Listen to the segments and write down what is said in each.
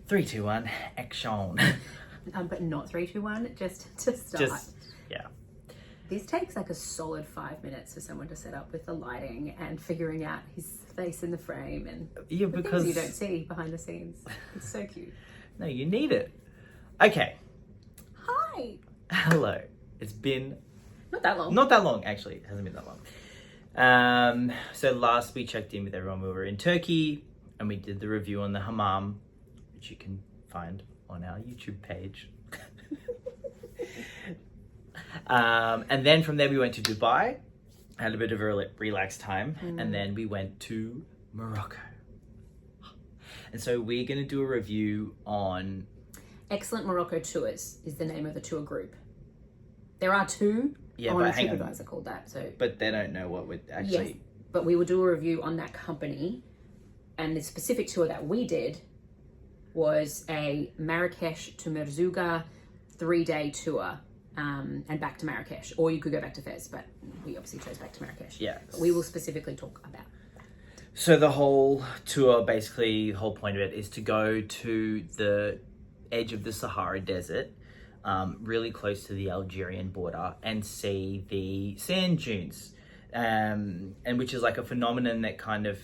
3, 2, 1, action. But not 3, 2, 1, just to start. Yeah. This takes like a solid 5 minutes for someone to set up with the lighting and figuring out his face in the frame and Yeah, the because things you don't see behind the scenes. It's so cute. No, you need it. Okay. Hi. Hello. It's been Not that long. not that long, actually. It hasn't been that long. So last we checked in with everyone, we were in Turkey and we did the review on the hammam, which you can find on our YouTube page. And then from there we went to Dubai, had a bit of a relaxed time, and then we went to Morocco. And so we're going to do a review on... Excellent Morocco Tours is the name of the tour group. There are two on TripAdvisor called that. So, but they don't know what we're actually... Yes, but we will do a review on that company. And the specific tour that we did was a Marrakech to Merzouga 3-day tour. And back to Marrakech, or you could go back to Fez, but we obviously chose back to Marrakech. Yeah. But we will specifically talk about that. So the whole tour, basically, the whole point of it is to go to the edge of the Sahara Desert, really close to the Algerian border, and see the sand dunes, and which is like a phenomenon that kind of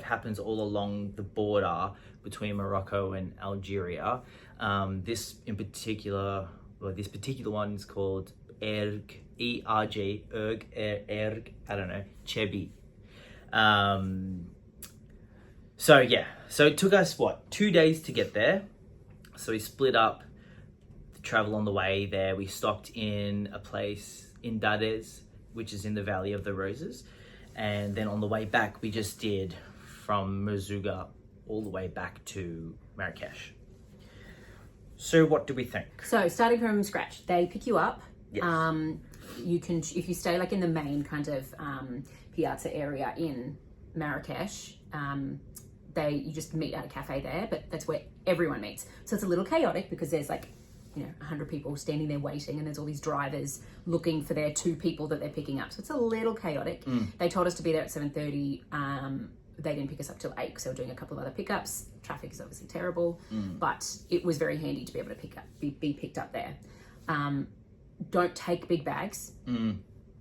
happens all along the border between Morocco and Algeria. This particular one is called Erg, E-R-G, Erg, I don't know, Chebi. So it took us, 2 days to get there. So we split up the travel on the way there. We stopped in a place in Dadez, which is in the Valley of the Roses. And then on the way back, we just did from Merzouga all the way back to Marrakech. So what do we think? So starting from scratch, they pick you up. Yes. You can, if you stay like in the main kind of piazza area in Marrakech, you just meet at a cafe there, but that's where everyone meets. So it's a little chaotic because there's 100 people standing there waiting, and there's all these drivers looking for their 2 people that they're picking up. So it's a little chaotic. They told us to be there at 7:30. They didn't pick us up till 8 because they were doing a couple of other pickups. Traffic is obviously terrible, but it was very handy to be able to be picked up there. Don't take big bags.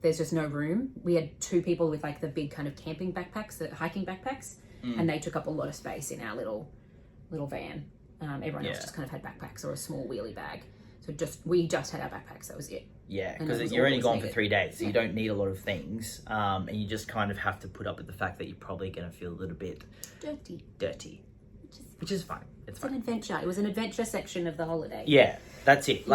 There's just no room. We had 2 people with the big kind of camping backpacks, the hiking backpacks, and they took up a lot of space in our little van. Everyone else just kind of had backpacks or a small wheelie bag. So we just had our backpacks. That was it. Yeah, because you're only gone for 3 days, so you don't need a lot of things, and you just kind of have to put up with the fact that you're probably going to feel a little bit dirty, which is fine. It's fine. An adventure. It was an adventure section of the holiday. Yeah, that's it.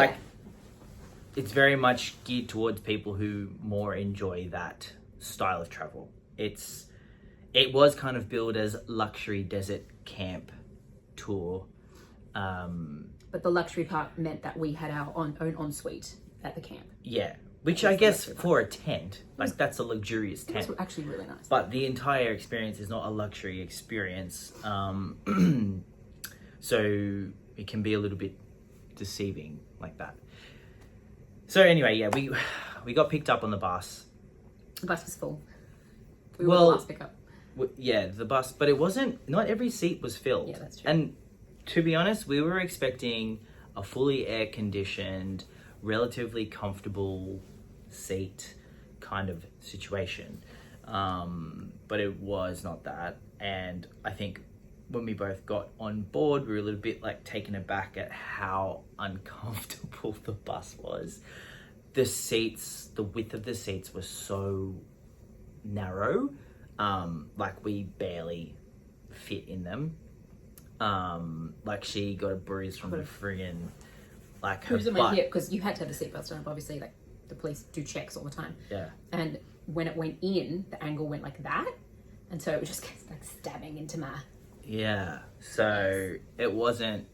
It's very much geared towards people who more enjoy that style of travel. It was kind of billed as luxury desert camp tour. But the luxury part meant that we had our own ensuite at the camp. Yeah, which I guess for a tent, that's a luxurious tent. It was actually really nice. But the entire experience is not a luxury experience. So it can be a little bit deceiving like that. So anyway, we got picked up on the bus. The bus was full. We were the last pickup. The bus, but not every seat was filled. Yeah, that's true. And to be honest, we were expecting a fully air-conditioned, relatively comfortable seat kind of situation. But it was not that. And I think when we both got on board, we were a little bit taken aback at how uncomfortable the bus was. The width of the seats was so narrow. We barely fit in them. She got a bruise from the friggin' her bruise on my butt. hip because you had to have the seatbelts on. Obviously, the police do checks all the time. Yeah. And when it went in, the angle went like that, and so it was just stabbing into my. Yeah. So it wasn't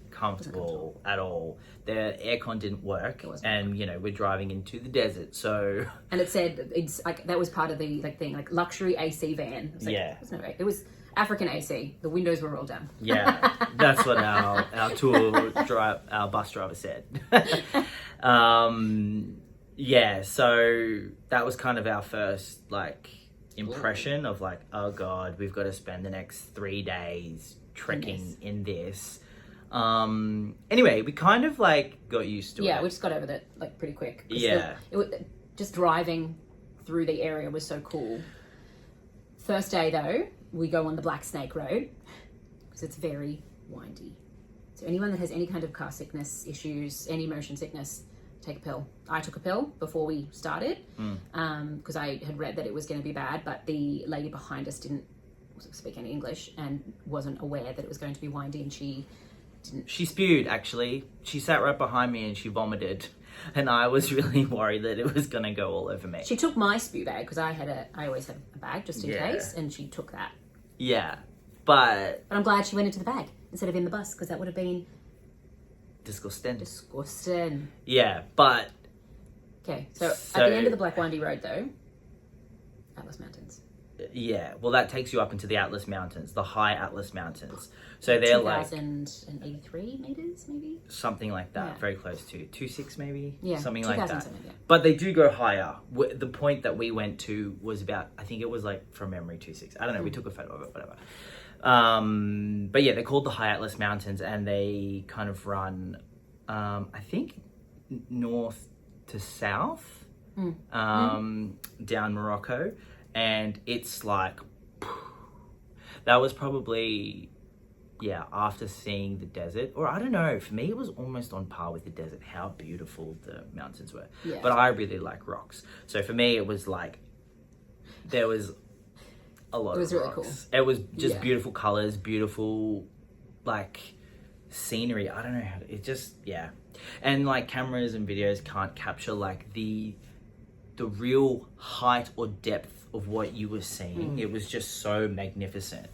comfortable at all. The aircon didn't work, and we're driving into the desert, so. And it said it's that was part of the thing, luxury AC van. It was it was African AC. The windows were rolled down. Yeah, that's what our bus driver said. So that was kind of our first impression of oh God, we've got to spend the next 3 days trekking in this. Anyway, we kind of like got used to it. Yeah, we just got over that like pretty quick. Yeah. Just driving through the area was so cool. First day though, we go on the Black Snake Road because it's very windy. So anyone that has any kind of car sickness issues, any motion sickness, take a pill. I took a pill before we started because I had read that it was going to be bad, but the lady behind us didn't speak any English and wasn't aware that it was going to be windy, and she didn't. She spewed, actually. She sat right behind me and she vomited. And I was really worried that it was going to go all over me. She took my spew bag because I always have a bag just in case, and she took that. Yeah, but I'm glad she went into the bag instead of in the bus because that would have been disgusting. Yeah, but okay. So at the end of the Black Windy Road, though, Atlas Mountains. Yeah, well, that takes you up into the Atlas Mountains, the high Atlas Mountains. So they're like 2,083 meters, maybe something like that. Very close to 2,600 maybe. Yeah, something like that. Something, yeah. But they do go higher. The point that we went to was about, I think it was like from memory 2,600. I don't know. We took a photo of it, whatever. But yeah, they're called the High Atlas Mountains, and they kind of run, I think, north to south, down Morocco, and it's like that was probably after seeing the desert, or I don't know. For me, it was almost on par with the desert. How beautiful the mountains were, but I really like rocks. So for me, it was like there was a lot. It was really cool. It was just beautiful colors, beautiful like scenery. I don't know how to, it just and like cameras and videos can't capture like the real height or depth of what you were seeing. It was just so magnificent.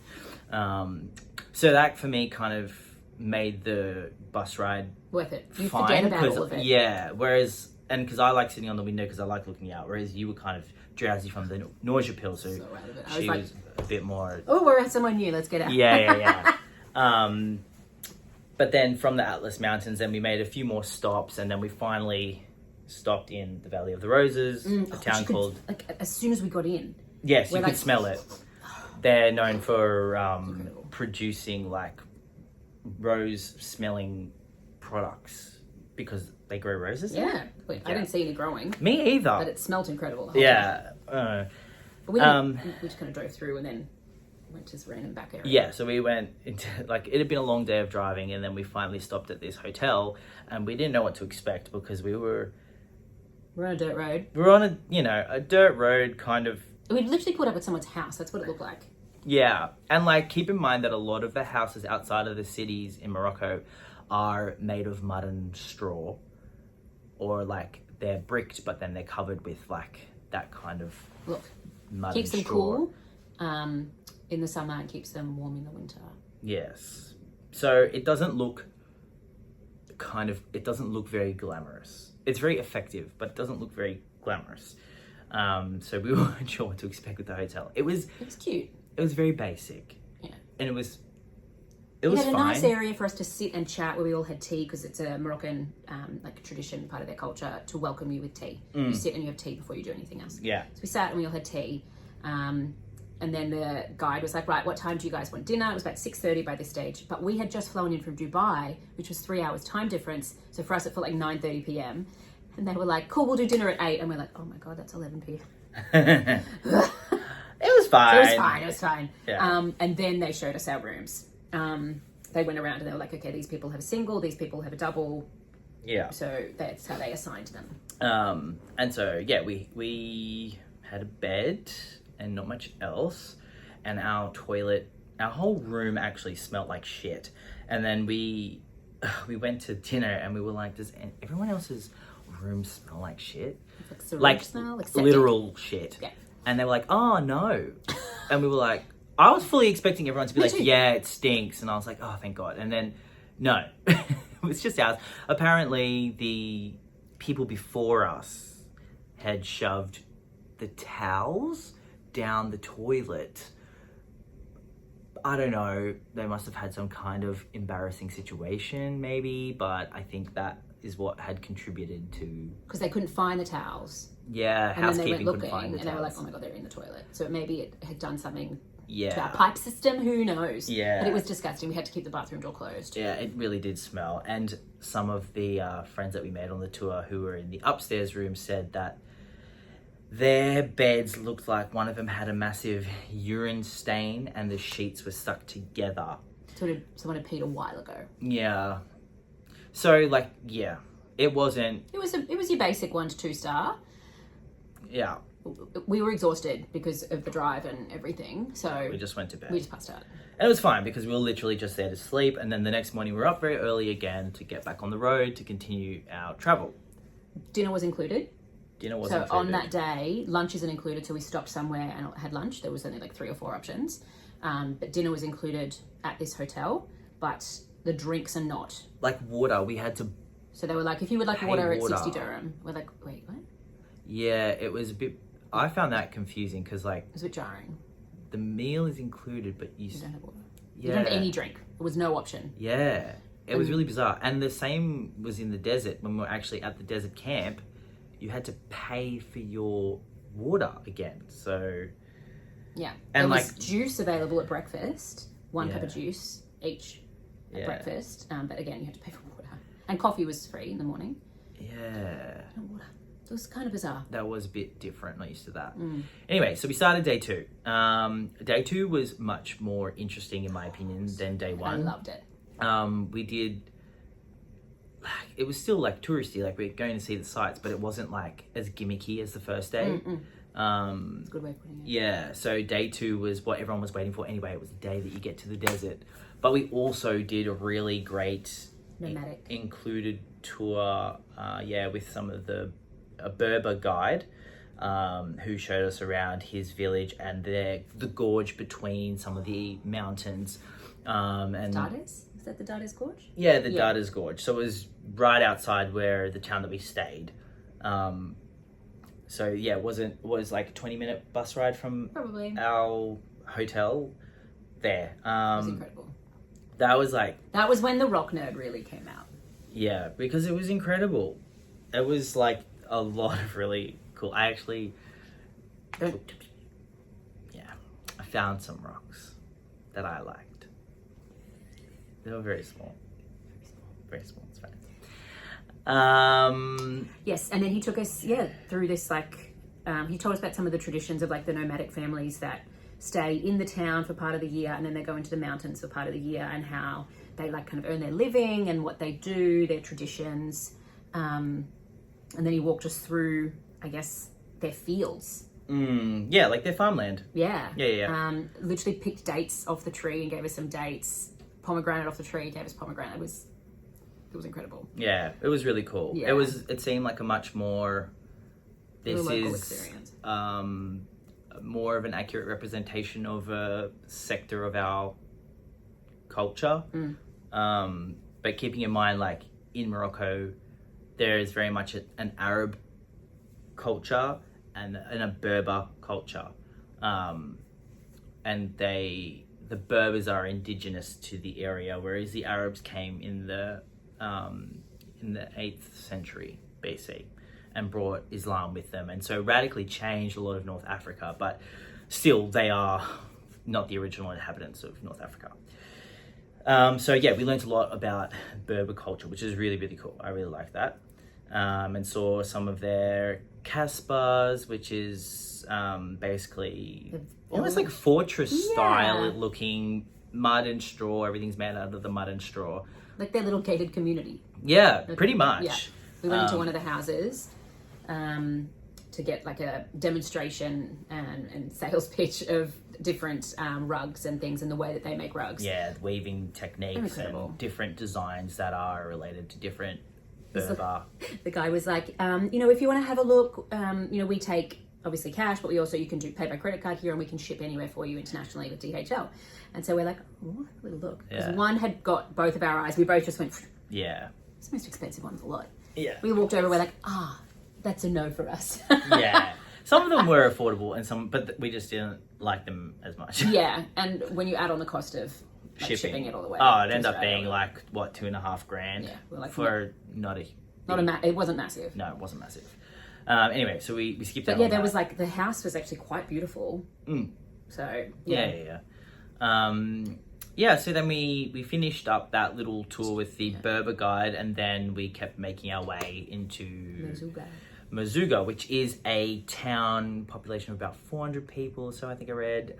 So that for me kind of made the bus ride worth it. You fine, forget about all of it. Yeah, whereas, and because I like sitting on the window because I like looking out, whereas you were kind of drowsy from the nausea pill, so out of it. she was a bit more. Oh, we're at somewhere new. Let's get out. Yeah. But then from the Atlas Mountains, then we made a few more stops, and then we finally stopped in the Valley of the Roses, a town called. Like as soon as we got in. Yes, you could smell it. They're known for producing like rose-smelling products because they grow roses. Yeah, I didn't see any growing. Me either. But it smelled incredible. But we just kind of drove through and then went to this random back area. Yeah, so we went into like it had been a long day of driving, and then we finally stopped at this hotel, and we didn't know what to expect because we're on a dirt road. We're on a dirt road kind of. We literally pulled up at someone's house. That's what it looked like. Yeah, and like keep in mind that a lot of the houses outside of the cities in Morocco are made of mud and straw, or like they're bricked, but then they're covered with like that kind of mud keeps and them straw. Cool in the summer and keeps them warm in the winter. Yes, so it doesn't look very glamorous. It's very effective, but it doesn't look very glamorous. So we weren't sure what to expect with the hotel. It was cute. It was very basic. Yeah. And it was fine. A nice area for us to sit and chat where we all had tea because it's a Moroccan like tradition, part of their culture, to welcome you with tea. You sit and you have tea before you do anything else. Yeah. So we sat and we all had tea. And then the guide was like, right, what time do you guys want dinner? It was about 6:30 by this stage. But we had just flown in from Dubai, which was 3 hours time difference. So for us, it felt like 9:30 p.m. And they were like, cool, we'll do dinner at 8. And we're like, oh my God, that's 11 p.m. It was fine. It was fine. Yeah. And then they showed us our rooms. They went around and they were like, okay, these people have a single, these people have a double. Yeah. So that's how they assigned them. And so, we had a bed and not much else. And our whole room actually smelled like shit. And then we went to dinner and we were like, does everyone else's room smell like shit? Like smell? Like literal shit. Yeah. And they were like, oh no. And we were like, I was fully expecting everyone to be like, yeah, it stinks. And I was like, oh, thank God. And then, no, it was just ours. Apparently, the people before us had shoved the towels down the toilet. I don't know. They must have had some kind of embarrassing situation, maybe. But I think that is what had contributed to... Because they couldn't find the towels. Yeah, and housekeeping then they went couldn't find the towels. And they were like, oh my God, they're in the toilet. So maybe it had done something Yeah. to our pipe system. Who knows? Yeah. But it was disgusting. We had to keep the bathroom door closed. Yeah, it really did smell. And some of the friends that we made on the tour who were in the upstairs room said that their beds looked like one of them had a massive urine stain and the sheets were stuck together. Someone had peed a while ago. Yeah. So, like, yeah, it wasn't... It was your basic 1 to 2 star. Yeah. We were exhausted because of the drive and everything, so... We just went to bed. We just passed out. And it was fine because we were literally just there to sleep, and then the next morning we were up very early again to get back on the road to continue our travel. Dinner was included. Dinner was so included. On that day, lunch isn't included, so we stopped somewhere and had lunch. There was only like 3 or 4 options. But dinner was included at this hotel, but the drinks are not. Like water, we had to... So they were like, if you would like water, it's 60 dirham. We're like, wait, what? Yeah, it was a bit... I found that confusing because, like... It was a bit jarring. The meal is included, but you don't have water. Yeah. You don't have any drink. There was no option. Yeah. It was really bizarre. And the same was in the desert. When we were actually at the desert camp, you had to pay for your water again. So... Yeah. And there was juice available at breakfast. 1 cup Yeah. of juice each at Yeah. breakfast. But again, you had to pay for water. And coffee was free in the morning. Yeah. No water. It was kind of bizarre. That was a bit different. Not used to that. Anyway, so we started day 2. Day 2 was much more interesting, in my opinion, than day 1. I loved it. We did... It was still, like, touristy. Like, we're going to see the sights, but it wasn't, like, as gimmicky as the first day. It's a good way of putting it. Yeah, so day 2 was what everyone was waiting for anyway. It was the day that you get to the desert. But we also did a really great... Nomadic. Included tour, with some of a Berber guide who showed us around his village and the gorge between some of the mountains. And Dardes? Is that the Dardes Gorge? Yeah, the Dardes Gorge. So it was right outside where the town that we stayed. So yeah, it was like a 20-minute bus ride from Probably. our hotel there. It was incredible. That was like... That was when the rock nerd really came out. Yeah, because it was incredible. It was like a lot of really cool... I actually... I found some rocks that I liked. They were very small. Very small, it's fine. Yes, and then he took us, through this, like... he told us about some of the traditions of, like, the nomadic families that stay in the town for part of the year and then they go into the mountains for part of the year, and how they, like, kind of earn their living and what they do, their traditions. And then he walked us through, I guess, their fields. Yeah, like their farmland. Yeah. Yeah. Literally picked dates off the tree and gave us some dates. Pomegranate off the tree, gave us pomegranate. It was incredible. Yeah, it was really cool. Yeah. It seemed like a much more... This local is experience. More of an accurate representation of a sector of our culture. But keeping in mind, like, in Morocco, there is very much an Arab culture and a Berber culture. And the Berbers are indigenous to the area, whereas the Arabs came in the 8th century BC and brought Islam with them, and so radically changed a lot of North Africa, but still they are not the original inhabitants of North Africa. So yeah, we learned a lot about Berber culture, which is really, really cool. I really like that. And saw some of their kasbahs, which is basically almost like fortress style looking, mud and straw. Everything's made out of the mud and straw. Like their little gated community. Yeah, pretty much. Yeah. We went into one of the houses to get like a demonstration and sales pitch of different rugs and things and the way that they make rugs. Yeah, weaving techniques and different designs that are related to different Berber. The guy was like, if you want to have a look, we take obviously cash, but you can pay by credit card here, and we can ship anywhere for you internationally with DHL. And so we're like, oh, have a little look. Because one had got both of our eyes. We both just went, yeah. It's the most expensive one of the lot. Yeah. We walked over, we're like, that's a no for us. Yeah. Some of them were affordable, but we just didn't like them as much. Yeah, and when you add on the cost of shipping it all the way. Oh, it ended up being like, what, $2,500? Yeah. We're like, for it wasn't massive. No, it wasn't massive. Anyway, so we skipped that. But yeah, there was like, the house was actually quite beautiful. So Yeah. So then we finished up that little tour with the Berber guide, and then we kept making our way into Merzouga, which is a town population of about 400 people, so I think I read,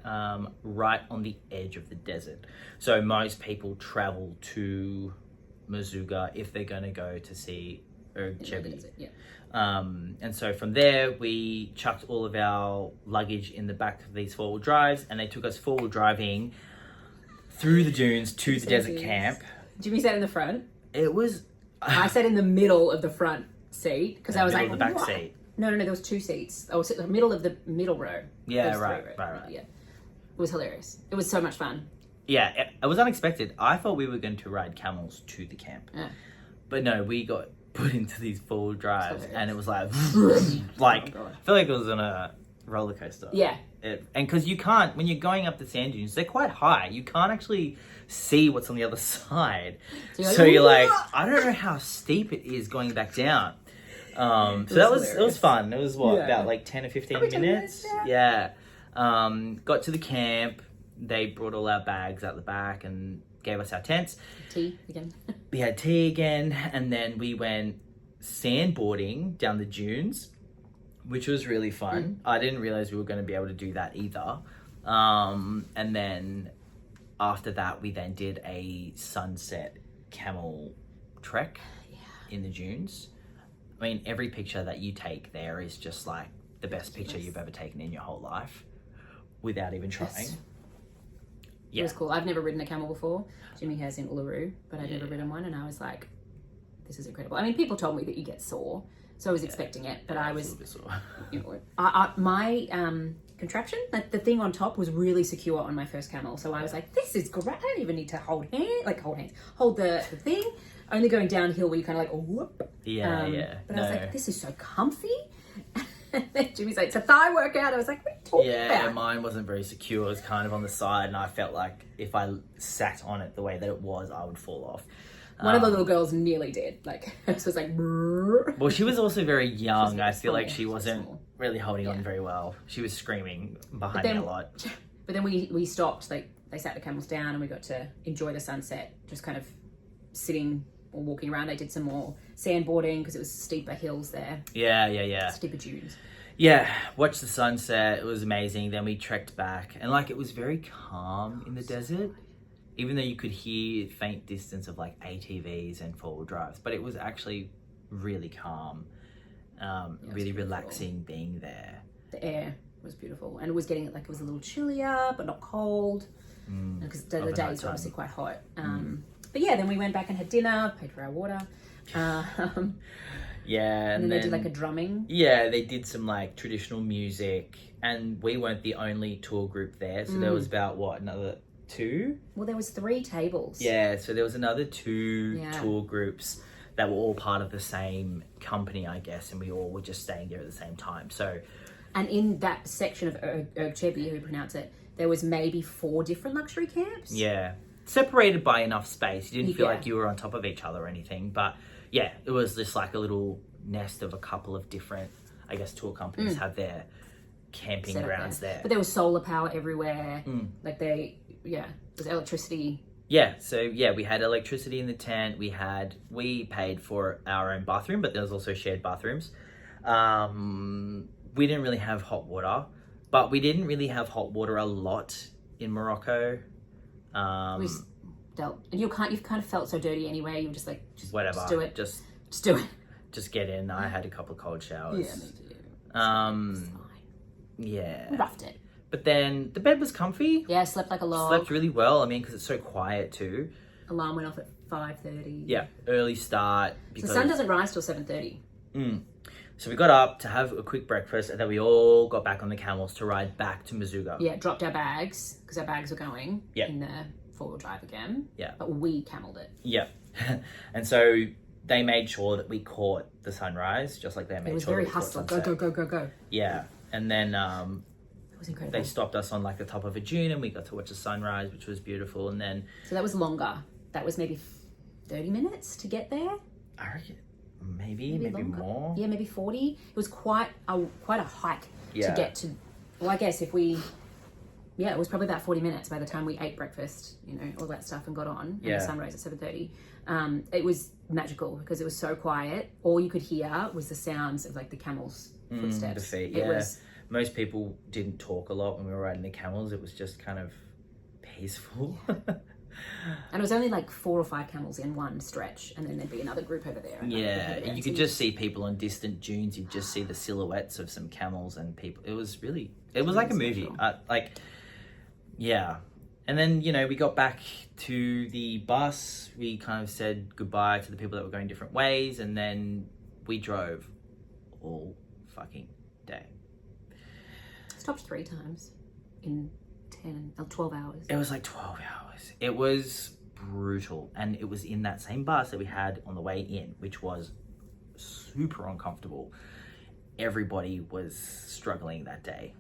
right on the edge of the desert. So most people travel to Merzouga if they're going to go to see Ergchebi. And so from there, we chucked all of our luggage in the back of these four-wheel drives, and they took us four-wheel driving through the dunes to the desert camp. Jimmy sat in the front. It was... I sat in the middle of the front seat because I was like... the back seat. No, there was two seats. I was in the middle of the middle row. Yeah, right. Yeah. It was hilarious. It was so much fun. Yeah, it was unexpected. I thought we were going to ride camels to the camp. Yeah. But no, we got put into these four-wheel drives, and it was like... I feel like it was on a roller coaster. Yeah. And because you can't, when you're going up the sand dunes, they're quite high. You can't actually see what's on the other side. So you're like, I don't know how steep it is going back down. So it was fun. It was about like 10 or 15 minutes? Yeah. Got to the camp. They brought all our bags out the back and gave us our tents. Tea again. We had tea again, and then we went sandboarding down the dunes, which was really fun. I didn't realize we were going to be able to do that either. And then after that, we then did a sunset camel trek in the dunes. I mean, every picture that you take there is just like the best picture you've ever taken in your whole life without even trying. It was cool. I've never ridden a camel before. Jimmy has in Uluru, but I'd never ridden one, and I was like, this is incredible. I mean, people told me that you get sore, so I was expecting it, but I was, my contraption, like the thing on top was really secure on my first camel, so I was like, this is great. I don't even need to hold the thing. Only going downhill where you kind of like, whoop. But I was like, this is so comfy. And then Jimmy's like, it's a thigh workout. I was like, what are you talking about? Mine wasn't very secure. It was kind of on the side, and I felt like if I sat on it the way that it was, I would fall off. One of the little girls nearly did. Like, it was like... Brrr. Well, she was also very young. I feel like she wasn't really holding on very well. She was screaming behind me a lot. But then we stopped. Like, they sat the camels down, and we got to enjoy the sunset, just kind of sitting or walking around. They did some more sandboarding because it was steeper hills there. Yeah. Steeper dunes. Yeah, watched the sunset. It was amazing. Then we trekked back, and like it was very calm in the desert, even though you could hear faint distance of like ATVs and four-wheel drives. But it was actually really calm, really relaxing being there. The air was beautiful, and it was getting like it was a little chillier, but not cold, because the days were obviously quite hot. But yeah, then we went back and had dinner, paid for our water. And then they did like a drumming. Yeah, they did some like traditional music, and we weren't the only tour group there. So there was about another 2? Well, there was 3 tables. Yeah, so there was another 2 tour groups that were all part of the same company, I guess, and we all were just staying there at the same time. So, and in that section of Ergchebi, how you pronounce it, there was maybe 4 different luxury camps. Yeah. Separated by enough space. You didn't feel like you were on top of each other or anything. But yeah, it was just like a little nest of a couple of different, I guess, tour companies have their camping grounds there. But there was solar power everywhere. Like there's electricity. Yeah, so we had electricity in the tent. We paid for our own bathroom, but there was also shared bathrooms. We didn't really have hot water, but we didn't really have hot water a lot in Morocco. You've kind of felt so dirty anyway. You were just like, whatever, just do it. Just do it. Just get in. I had a couple of cold showers. Yeah, me too. Yeah. We roughed it. But then the bed was comfy. Yeah, I slept like a log. Slept really well. I mean, because it's so quiet too. Alarm went off at 5:30. Yeah, early start. Because the sun doesn't rise till 7:30. So we got up to have a quick breakfast, and then we all got back on the camels to ride back to Merzouga. Yeah, dropped our bags because our bags were going in the four-wheel drive again. Yeah. But we cameled it. Yeah. And so they made sure that we caught the sunrise, just like they made sure. It was very hustling. Go. Yeah. And then it was incredible. They stopped us on like the top of a dune, and we got to watch the sunrise, which was beautiful. And then so that was longer. That was maybe 30 minutes to get there. I reckon maybe more. Yeah, maybe 40. It was quite a hike to get to. Well, I guess if we yeah, it was probably about 40 minutes by the time we ate breakfast, you know, all that stuff and got on. And Yeah. the sun rose at 7:30. It was magical because it was so quiet. All you could hear was the sounds of like the camels' footsteps. The feet, It yeah. was, Most people didn't talk a lot when we were riding the camels. It was just kind of peaceful. and it was only like 4 or 5 camels in one stretch, and then there'd be another group over there. Yeah, you could just see people on distant dunes. You'd just see the silhouettes of some camels and people. It was like a movie. Yeah. And then, you know, we got back to the bus. We kind of said goodbye to the people that were going different ways. And then we drove all fucking day. Stopped 3 times in 12 hours. It was like 12 hours. It was brutal. And it was in that same bus that we had on the way in, which was super uncomfortable. Everybody was struggling that day.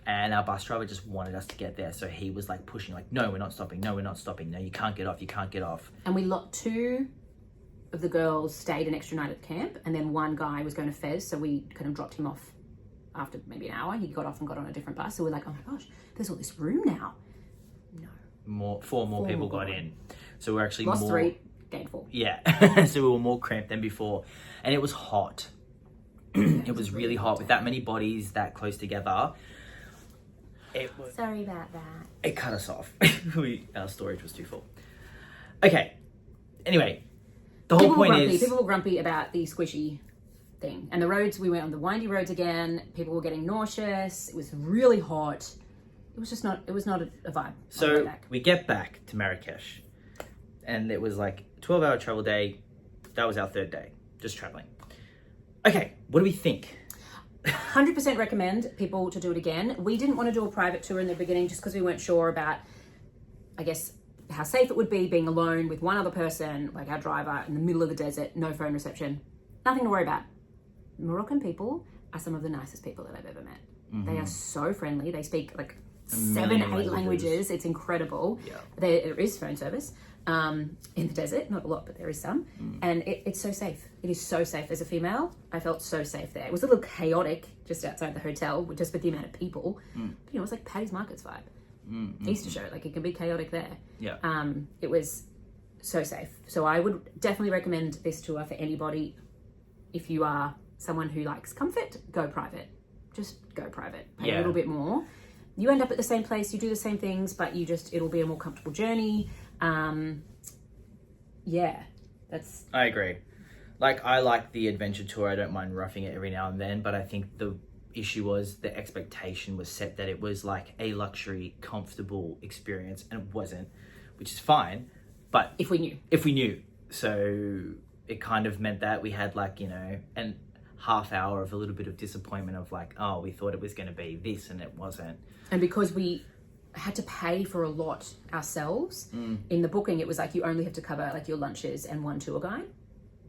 And our bus driver just wanted us to get there. So he was like pushing, like, no, we're not stopping. No, we're not stopping. No, you can't get off. You can't get off. And we 2 of the girls stayed an extra night at the camp. And then one guy was going to Fez. So we kind of dropped him off after maybe an hour. He got off and got on a different bus. So we're like, oh my gosh, there's all this room now. No. 4 more people got in. So we're actually Lost more... 3, gained 4. Yeah. So we were more cramped than before. And it was hot. It was really hot with that many bodies that close together. Sorry about that. It cut us off. Our storage was too full. Okay. Anyway, the whole point is... People were grumpy about the squishy thing. And the roads, we went on the windy roads again. People were getting nauseous. It was really hot. It was just not, it was not a vibe. So we get back to Marrakech. And it was like a 12-hour travel day. That was our 3rd day. Just traveling. Okay, what do we think? 100% recommend people to do it again. We didn't want to do a private tour in the beginning just because we weren't sure about, I guess, how safe it would be being alone with one other person, like our driver, in the middle of the desert, no phone reception, nothing to worry about. Moroccan people are some of the nicest people that I've ever met. Mm-hmm. They are so friendly. They speak like 7, 8 languages. It's incredible. Yeah. There is phone service in the desert, not a lot, but there is some. And it's so safe. It is so safe. As a female, I felt so safe there. It was a little chaotic just outside the hotel, just with the amount of people. But, you know, it was like Paddy's Markets vibe. Easter show, like it can be chaotic there. Yeah. It was so safe. So I would definitely recommend this tour for anybody. If you are someone who likes comfort, go private. Just go private. Pay a little bit more. You end up at the same place, you do the same things, but it'll be a more comfortable journey. I agree. Like, I like the adventure tour. I don't mind roughing it every now and then, but I think the issue was the expectation was set that it was like a luxury, comfortable experience, and it wasn't, which is fine. But if we knew. So it kind of meant that we had like, you know, an half hour of a little bit of disappointment of like, oh, we thought it was going to be this and it wasn't. And because we had to pay for a lot ourselves, in the booking, it was like you only have to cover like your lunches and one tour guide.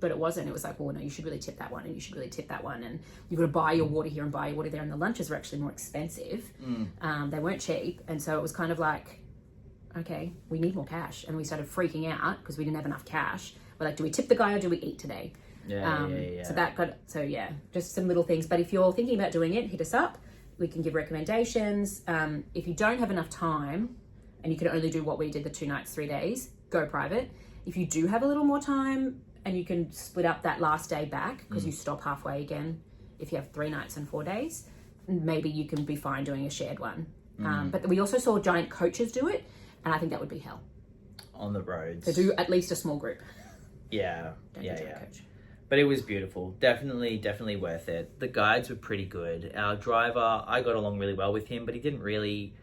But it wasn't. It was like, well, no, you should really tip that one, and you should really tip that one, and you've got to buy your water here and buy your water there, and the lunches were actually more expensive. They weren't cheap, and so it was kind of like, okay, we need more cash, and we started freaking out because we didn't have enough cash. We're like, do we tip the guy or do we eat today? So just some little things. But if you're thinking about doing it, hit us up. We can give recommendations. If you don't have enough time, and you can only do what we did, the 2 nights, 3 days, go private. If you do have a little more time, and you can split up that last day back because you stop halfway again. If you have 3 nights and 4 days, maybe you can be fine doing a shared one. But we also saw giant coaches do it, and I think that would be hell. On the roads. So do at least a small group. Yeah. Don't do giant coach. But it was beautiful. Definitely worth it. The guides were pretty good. Our driver, I got along really well with him, but he didn't really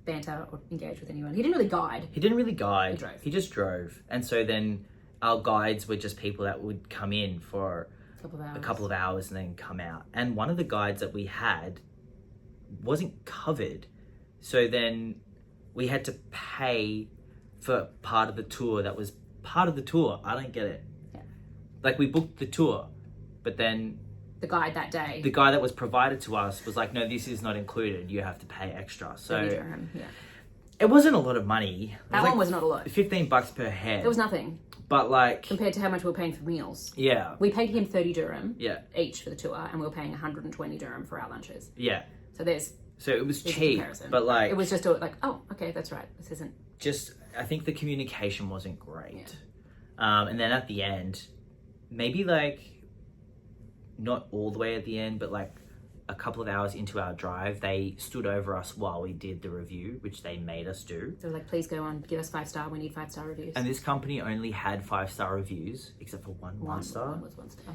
banter or engage with anyone. He didn't really guide. He drove. He just drove. And so then our guides were just people that would come in for a couple of hours and then come out. And one of the guides that we had wasn't covered. So then we had to pay for part of the tour that was part of the tour. I don't get it. Yeah. Like, we booked the tour, but then the guide that day, the guy that was provided to us was like, no, this is not included. You have to pay extra. So it wasn't a lot of money. That one was not a lot. $15 per head. It was nothing. But like, compared to how much we were paying for meals. Yeah. We paid him 30 dirham Yeah. each for the tour, and we were paying 120 dirham for our lunches. Yeah. So there's So it was There's a cheap, comparison. but like It was just like, oh, okay, that's right. This isn't. just I think the communication wasn't great. And then at the end, maybe like not all the way at the end, but like a couple of hours into our drive, they stood over us while we did the review, which they made us do. They're like, please go on, give us 5-star. We need 5-star reviews. And this company only had 5-star reviews, except for one star. One was 1 star.